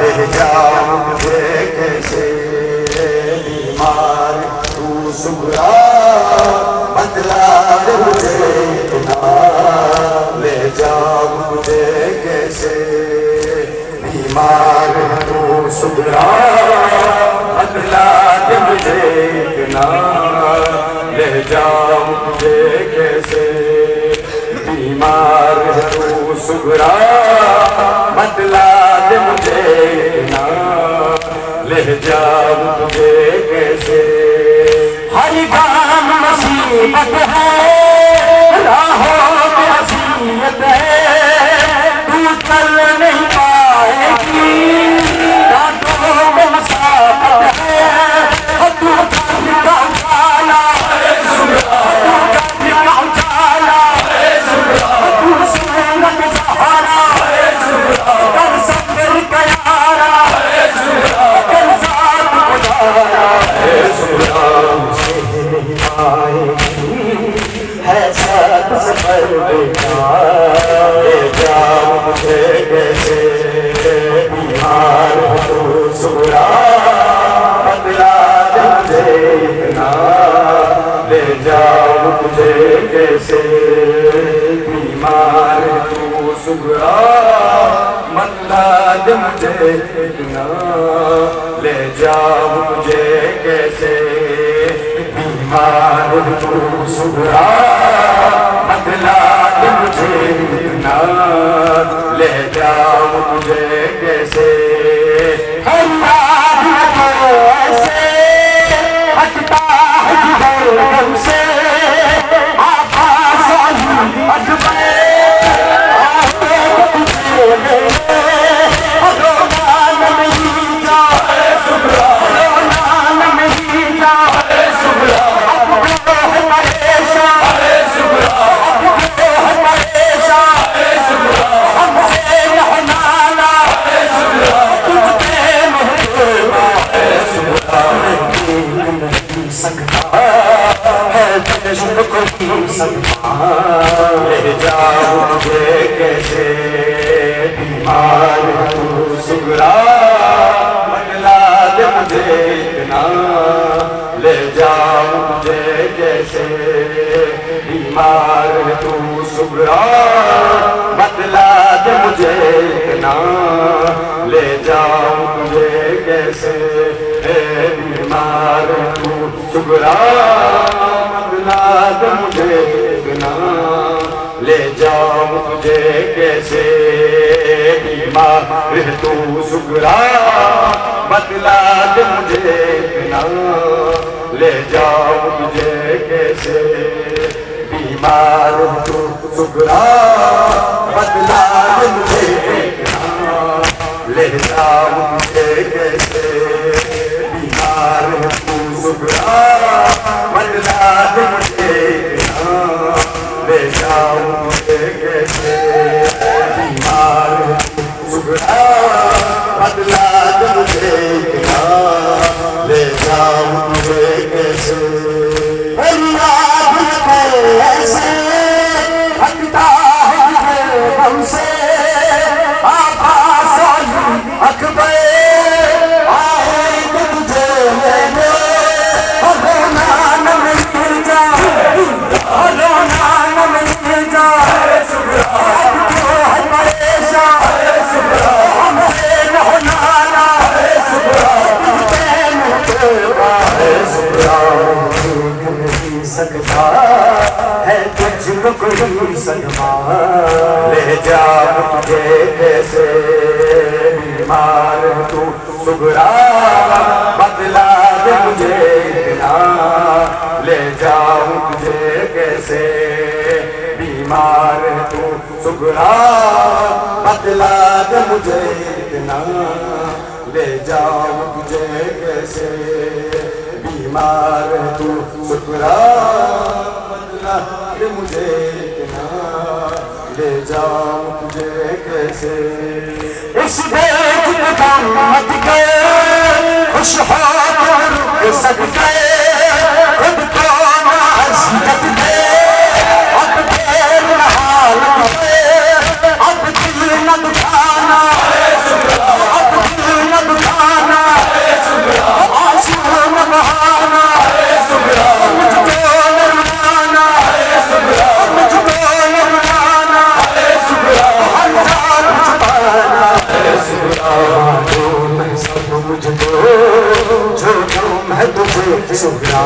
ले जाऊं मुझे कैसे बीमार तू सुगरा बदला दे मुझे इतना ले जाऊं मुझे कैसे बीमार तू सुगरा बदला दे मुझे इतना ले जाऊं मुझे कैसे बीमार तू सुगरा बदला दे मुझे ना ले जाऊं तुझे कैसे हर काम मुसीबत है राहों में हसीयत है तू चल नहीं पाएगी रातों में मसाफत है तू काफी का उजाला तू काफी का उजाला तू सूरत सहारा कर सफर कयारा कर साथ गुजारा है साथ सफर बेकार ले जाऊं मुझे कैसे बीमार तू सुगरा बदला दे मुझे इतना ले जाऊं तुझे कैसे बीमार तू सुगरा बदला दे मुझे इतना ले जाऊं तुझे कैसे बीमार तू सुगरा बदला दे मुझे इतना ले जाऊं तुझे कैसे अल्लाह कैसे हटता है जिगर से आकाश अजब ले जाऊं मुझे कैसे बीमार तू सुगरा बदला दे मुझे इतना ले जाऊं मुझे कैसे बीमार तू सुगरा बदला दे मुझे इतना ले जाऊं तुझे कैसे बीमार तू सुगरा बदला दे मुझे इतना ले जाऊं तुझे कैसे बीमार तू सुगरा बदला दे मुझे इतना ले जाऊं तुझे कैसे बीमार तू सुगरा बदला दे मुझे इतना ले जाऊं तुझे कैसे बीमार तू सुगरा बदला दे मुझे इतना ले जाऊं तुझे कैसे बीमार तू सुगरा बदला दे मुझे इतना ले जाऊं तुझे कैसे ऐसे हटता है हमसे आकाश अकबर आए तुझे लेने रोना न मिल जा रोना न मिल जा हमसे रोना सकता है तुझको कोई सदमा ले जाऊं तुझे कैसे बीमार तू सुगरा बदला दे मुझे इतना ले जाऊं तुझे कैसे बीमार तू सुगरा बदला दे मुझे इतना ले जाऊं तुझे कैसे बीमार तू सुगरा कैसे। इस देश का मत गए खुश हो तुम सदके खुद को नाज़ियत दे अब दिल हाल अब दिल न दुखाना अब दिल न दुखाना आंसू न बहाना मुझको न रुलाना मुझको न रुलाना हजार छुपाना मालूम है सब मुझको जो तुम है तुझे सुना